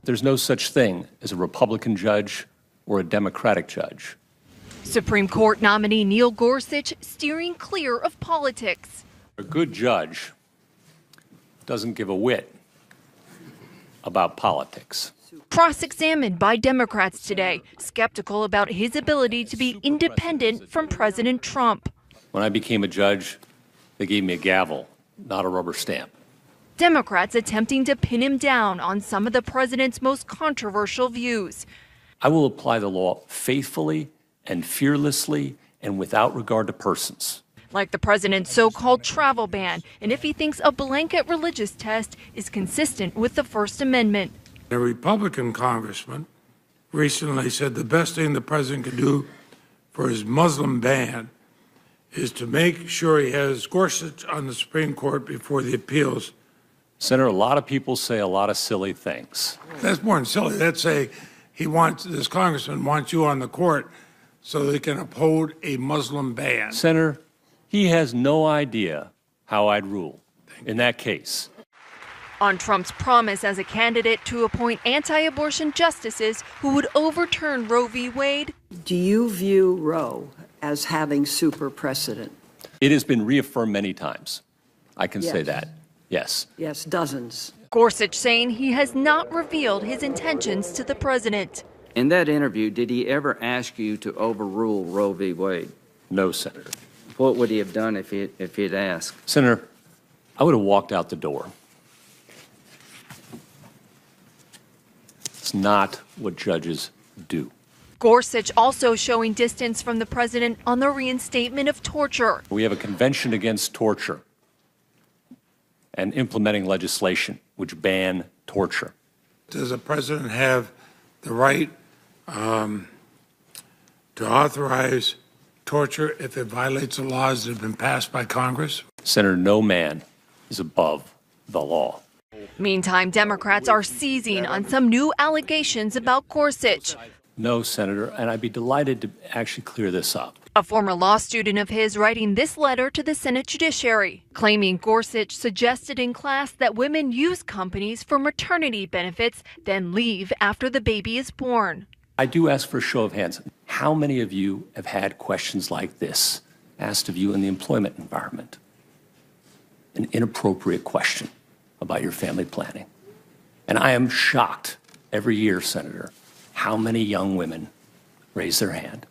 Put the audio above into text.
There's no such thing as a Republican judge or a Democratic judge. Supreme Court nominee Neil Gorsuch steering clear of politics. A good judge doesn't give a whit about politics. Cross-examined by Democrats today, skeptical about his ability to be independent from President Trump. When I became a judge, they gave me a gavel, not a rubber stamp. Democrats attempting to pin him down on some of the president's most controversial views. I will apply the law faithfully and fearlessly and without regard to persons. Like the president's so-called travel ban, and if he thinks a blanket religious test is consistent with the First Amendment. A Republican congressman recently said the best thing the president could do for his Muslim ban is to make sure he has Gorsuch on the Supreme Court before the appeals. Senator, a lot of people say a lot of silly things. That's more than silly. That's say this congressman wants you on the court so they can uphold a Muslim ban. Senator, he has no idea how I'd rule in that case. On Trump's promise as a candidate to appoint anti-abortion justices who would overturn Roe v. Wade. Do you view Roe as having super precedent? It has been reaffirmed many times. I can say that. Yes. Yes, dozens. Gorsuch saying he has not revealed his intentions to the president. In that interview, did he ever ask you to overrule Roe v. Wade? No, Senator. What would he have done if he'd asked? Senator, I would have walked out the door. It's not what judges do. Gorsuch also showing distance from the president on the reinstatement of torture. We have a convention against torture and implementing legislation which ban torture. Does the president have the right to authorize torture if it violates the laws that have been passed by Congress? Senator, no man is above the law. Meantime, Democrats are seizing on some new allegations about Gorsuch. No, Senator, and I'd be delighted to actually clear this up. A former law student of his writing this letter to the Senate Judiciary, claiming Gorsuch suggested in class that women use companies for maternity benefits, then leave after the baby is born. I do ask for a show of hands. How many of you have had questions like this asked of you in the employment environment? An inappropriate question about your family planning. And I am shocked every year, Senator, how many young women raise their hand.